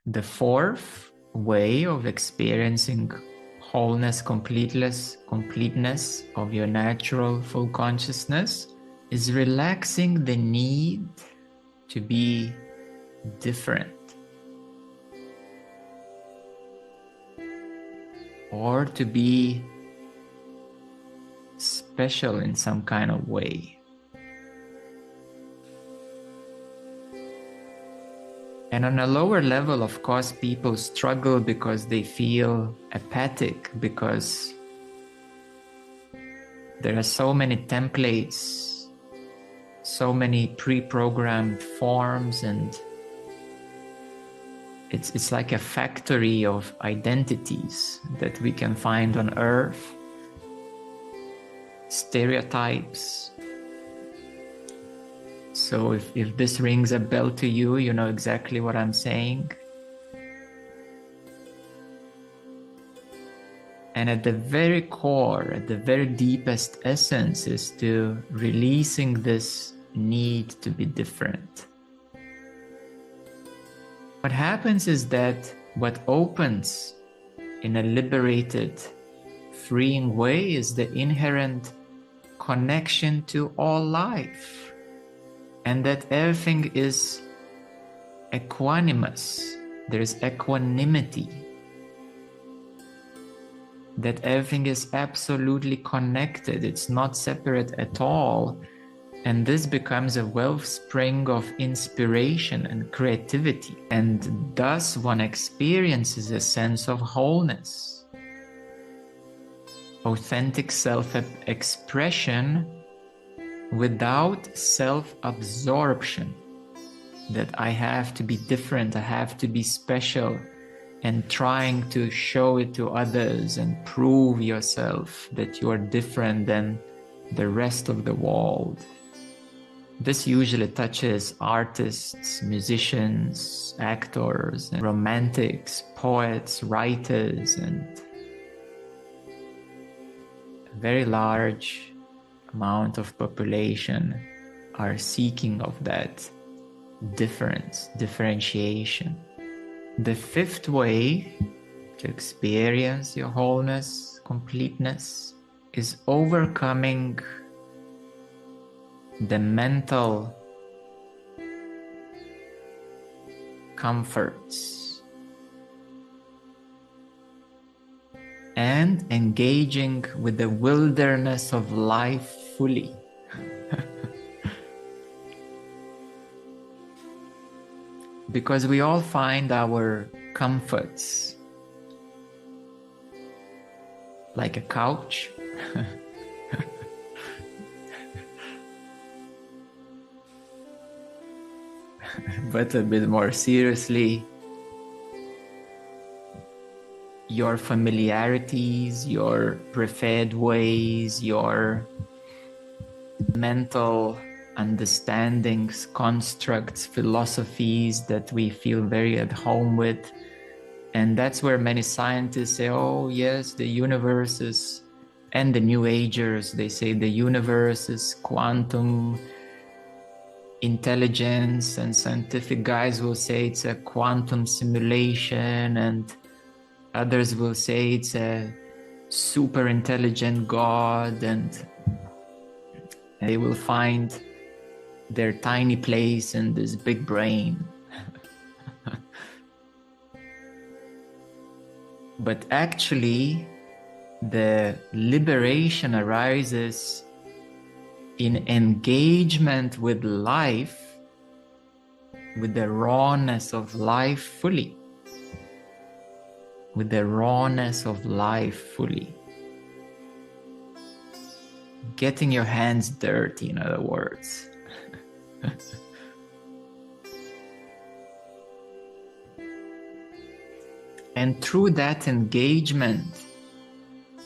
The fourth way of experiencing wholeness, completeness of your natural full consciousness is relaxing the need to be different or to be special in some kind of way. And on a lower level, of course, people struggle because they feel apathic, because there are so many templates, so many pre-programmed forms, and it's like a factory of identities that we can find on Earth, stereotypes. So if this rings a bell to you, you know exactly what I'm saying. And at the very core, at the very deepest essence, is to releasing this need to be different. What happens is that what opens in a liberated, freeing way is the inherent connection to all life. And that everything is equanimous. There is equanimity. That everything is absolutely connected. It's not separate at all. And this becomes a wellspring of inspiration and creativity. And thus one experiences a sense of wholeness. Authentic self-expression without self-absorption, that I have to be different, I have to be special, and trying to show it to others and prove yourself that you are different than the rest of the world. This usually touches artists, musicians, actors, and romantics, poets, writers, and a very large amount of population are seeking of that difference, differentiation. The fifth way to experience your wholeness, completeness, is overcoming the mental comforts and engaging with the wilderness of life fully. Because we all find our comforts like a couch, but a bit more seriously, your familiarities, your preferred ways, your mental understandings, constructs, philosophies that we feel very at home with. And that's where many scientists say, oh yes, the universe is, and the New Agers, they say the universe is quantum intelligence, and scientific guys will say it's a quantum simulation, and others will say it's a super intelligent God, and they will find their tiny place in this big brain. But actually, the liberation arises in engagement with life, with the rawness of life fully. With the rawness of life fully. Getting your hands dirty, in other words. And through that engagement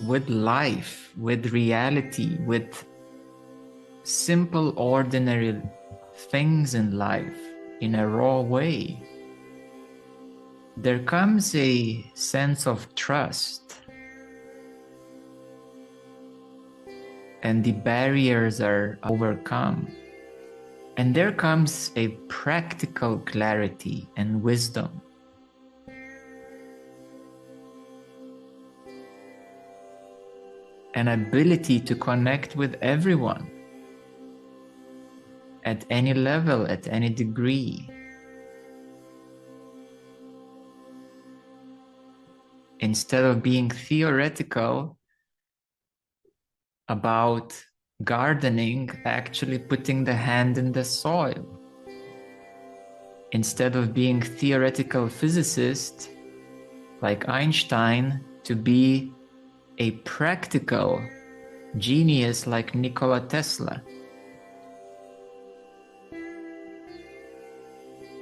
with life, with reality, with simple, ordinary things in life in a raw way, there comes a sense of trust, and the barriers are overcome. And there comes a practical clarity and wisdom an ability to connect with everyone at any level, at any degree. Instead of being theoretical about gardening, actually putting the hand in the soil. Instead of being theoretical physicist like Einstein, to be a practical genius like Nikola Tesla.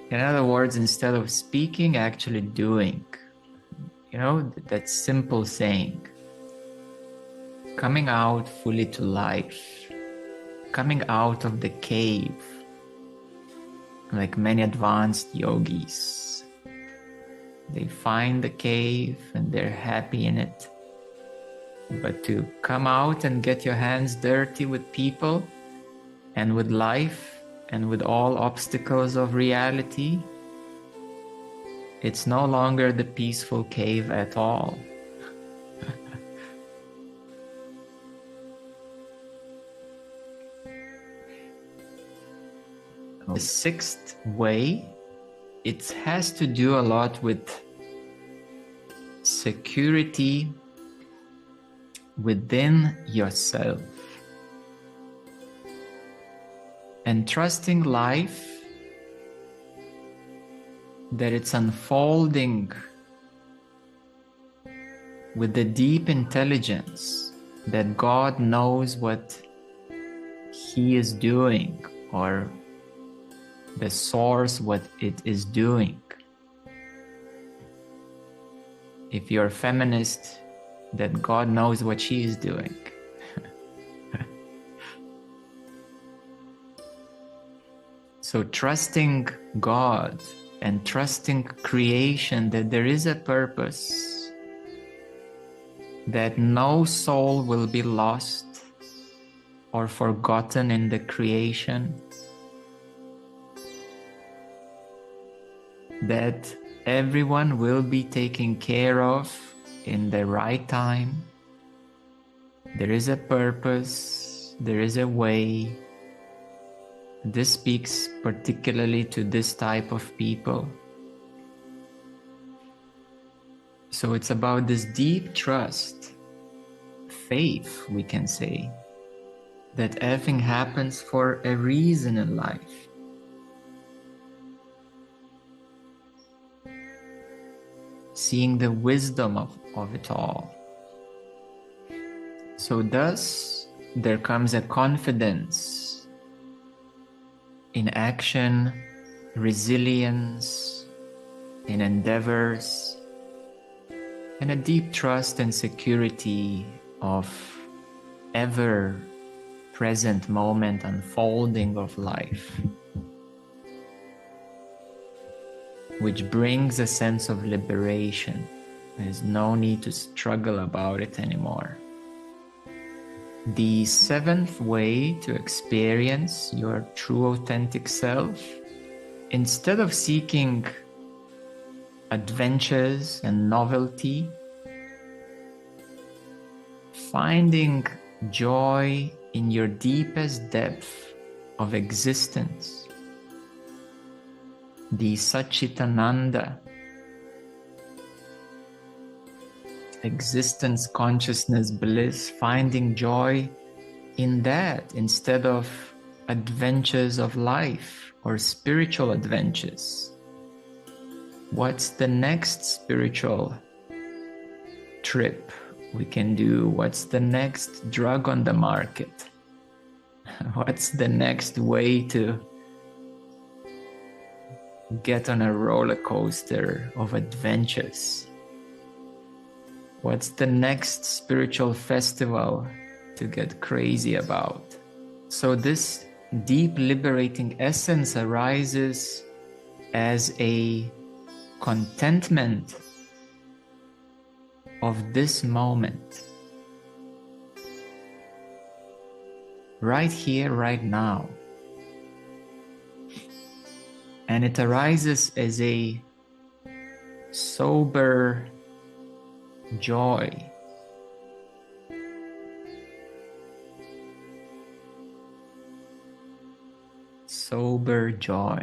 In other words, instead of speaking, actually doing. You know, that simple saying. Coming out fully to life. Coming out of the cave. Like many advanced yogis. They find the cave and they're happy in it. But to come out and get your hands dirty with people and with life and with all obstacles of reality, it's no longer the peaceful cave at all. The sixth way, it has to do a lot with security within yourself and trusting life that it's unfolding with the deep intelligence that God knows what He is doing, or the source what it is doing. If you're a feminist, that God knows what she is doing. So trusting God and trusting creation, that there is a purpose, that no soul will be lost or forgotten in the creation, that everyone will be taken care of in the right time. There is a purpose, there is a way. This speaks particularly to this type of people. So it's about this deep trust, faith, we can say, that everything happens for a reason in life. Seeing the wisdom of it all. So thus, there comes a confidence in action, resilience, in endeavors, and a deep trust and security of ever-present moment unfolding of life, which brings a sense of liberation. There's no need to struggle about it anymore. The seventh way to experience your true authentic self, instead of seeking adventures and novelty, finding joy in your deepest depth of existence, the Satchitananda, existence, consciousness, bliss, finding joy in that instead of adventures of life or spiritual adventures. What's the next spiritual trip we can do? What's the next drug on the market? What's the next way to get on a roller coaster of adventures? What's the next spiritual festival to get crazy about? So this deep liberating essence arises as a contentment of this moment, right here, right now. And it arises as a sober joy, sober joy.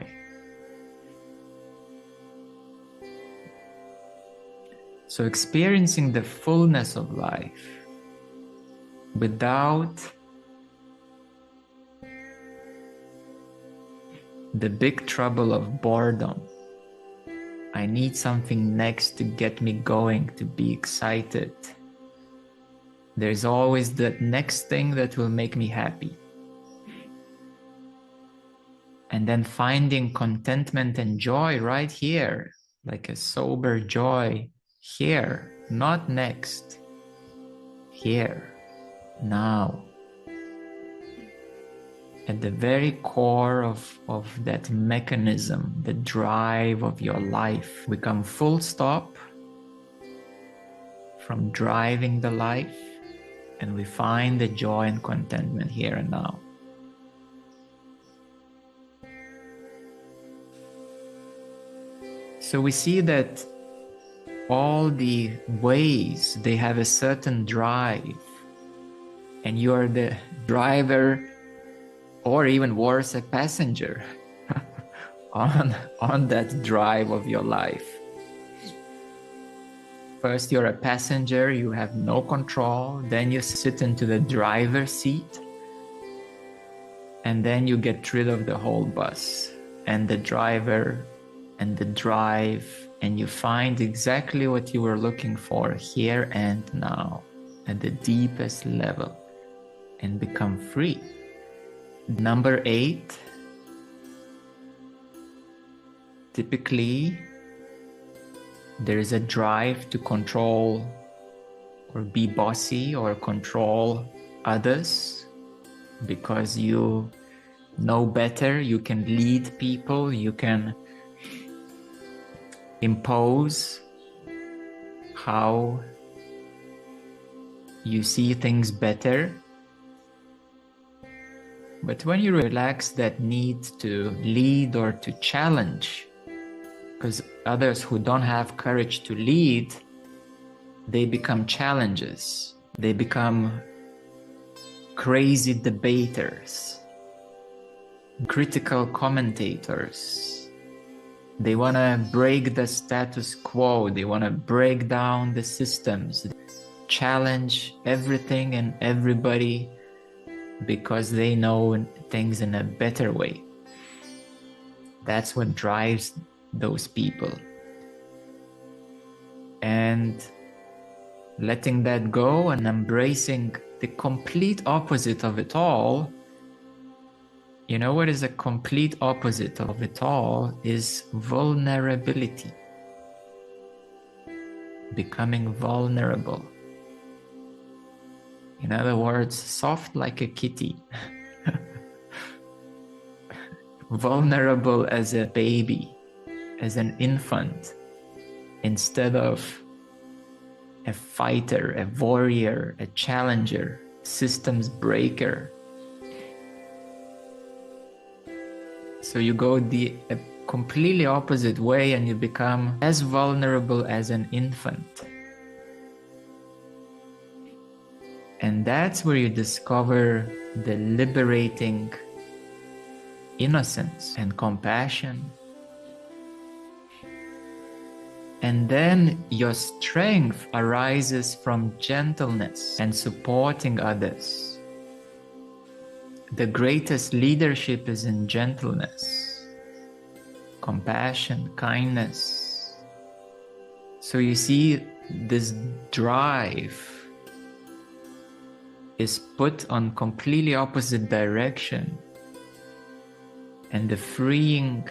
So experiencing the fullness of life without the big trouble of boredom. I need something next to get me going, to be excited. There's always the next thing that will make me happy. And then finding contentment and joy right here, like a sober joy here, not next, here, now. At the very core of that mechanism, the drive of your life, we come full stop from driving the life, and we find the joy and contentment here and now. So we see that all the ways, they have a certain drive, and you are the driver, or even worse, a passenger on that drive of your life. First, you're a passenger, you have no control, then you sit into the driver's seat, and then you get rid of the whole bus and the driver and the drive, and you find exactly what you were looking for here and now at the deepest level and become free. Number 8, typically there is a drive to control or be bossy or control others because you know better, you can lead people, you can impose how you see things better. But when you relax that need to lead or to challenge, because others who don't have courage to lead, they become challenges. They become crazy debaters, critical commentators. They want to break the status quo. They want to break down the systems, challenge everything and everybody because they know things in a better way. That's what drives those people. And letting that go and embracing the complete opposite of it all. You know what is a complete opposite of it all? Is vulnerability. Becoming vulnerable. In other words, soft like a kitty. Vulnerable as a baby, as an infant, instead of a fighter, a warrior, a challenger, systems breaker. So you go the completely opposite way and you become as vulnerable as an infant. And that's where you discover the liberating innocence and compassion. And then your strength arises from gentleness and supporting others. The greatest leadership is in gentleness, compassion, kindness. So you see, this drive is put on completely opposite direction, and the freeing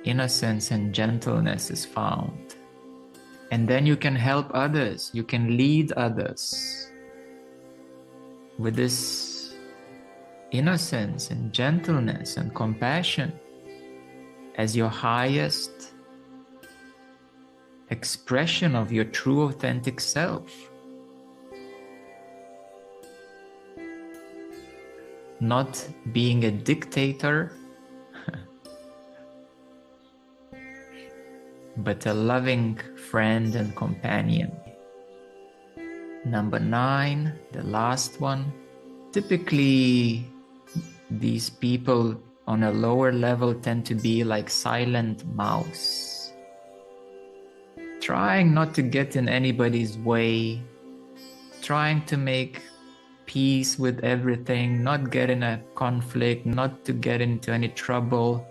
innocence and gentleness is found. And then you can help others, you can lead others with this innocence and gentleness and compassion as your highest expression of your true authentic self. Not being a dictator, but a loving friend and companion. Number 9, the last one. Typically, these people on a lower level tend to be like silent mouse, trying not to get in anybody's way, trying to make peace with everything, not get in a conflict, not to get into any trouble,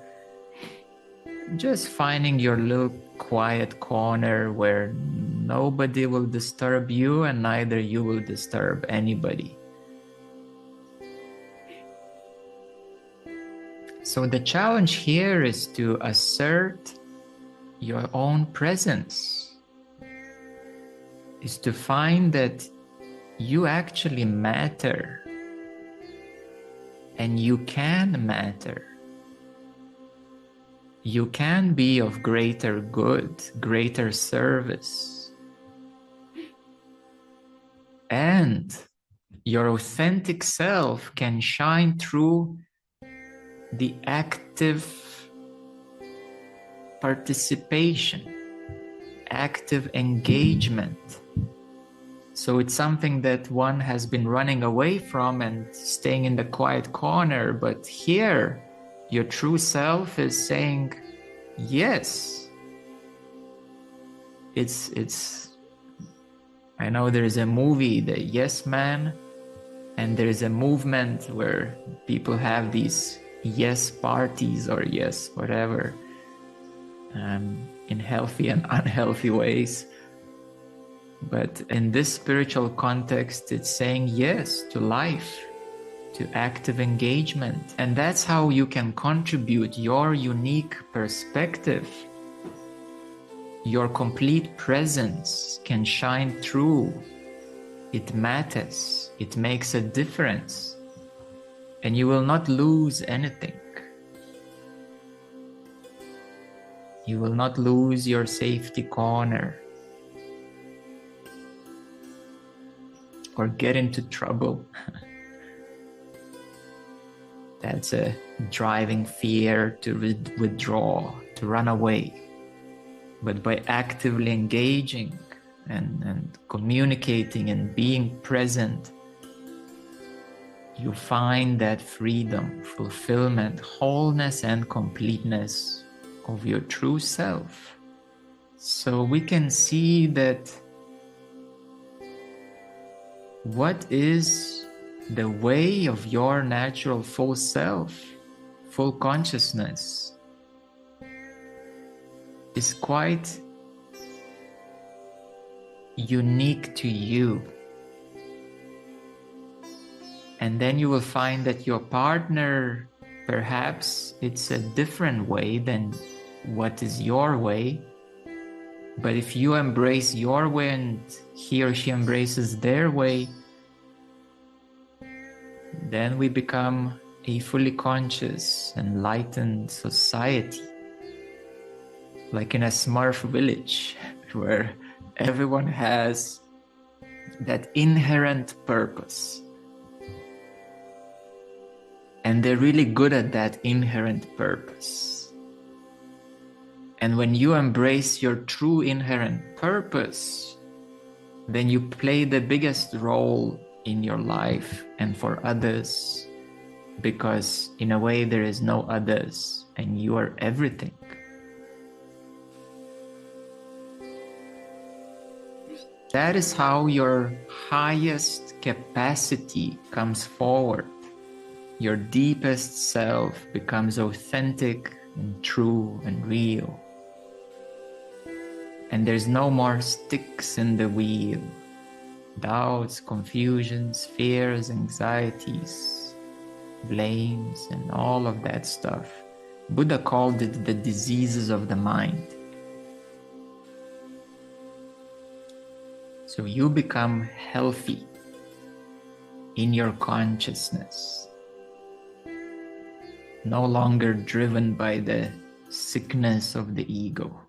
just finding your little quiet corner where nobody will disturb you and neither you will disturb anybody. So the challenge here is to assert your own presence, is to find that you actually matter and you can matter. You can be of greater good, greater service. And your authentic self can shine through the active participation, active engagement. So it's something that one has been running away from and staying in the quiet corner, but here your true self is saying, yes. It's I know there is a movie, The Yes Man, and there is a movement where people have these yes parties or yes whatever, in healthy and unhealthy ways. But in this spiritual context, it's saying yes to life, to active engagement. And that's how you can contribute your unique perspective. Your complete presence can shine through. It matters. It makes a difference. And you will not lose anything. You will not lose your safety corner or get into trouble. That's a driving fear to withdraw, to run away. But by actively engaging and communicating and being present, you find that freedom, fulfillment, wholeness, and completeness of your true self. So we can see that what is the way of your natural full self, full consciousness, is quite unique to you. And then you will find that your partner, perhaps it's a different way than what is your way. But if you embrace your way and he or she embraces their way, then we become a fully conscious, enlightened society. Like in a Smurf village, where everyone has that inherent purpose. And they're really good at that inherent purpose. And when you embrace your true inherent purpose, then you play the biggest role in your life and for others, because in a way there is no others and you are everything. That is how your highest capacity comes forward. Your deepest self becomes authentic and true and real. And there's no more sticks in the wheel, doubts, confusions, fears, anxieties, blames, and all of that stuff. Buddha called it the diseases of the mind. So you become healthy in your consciousness, no longer driven by the sickness of the ego.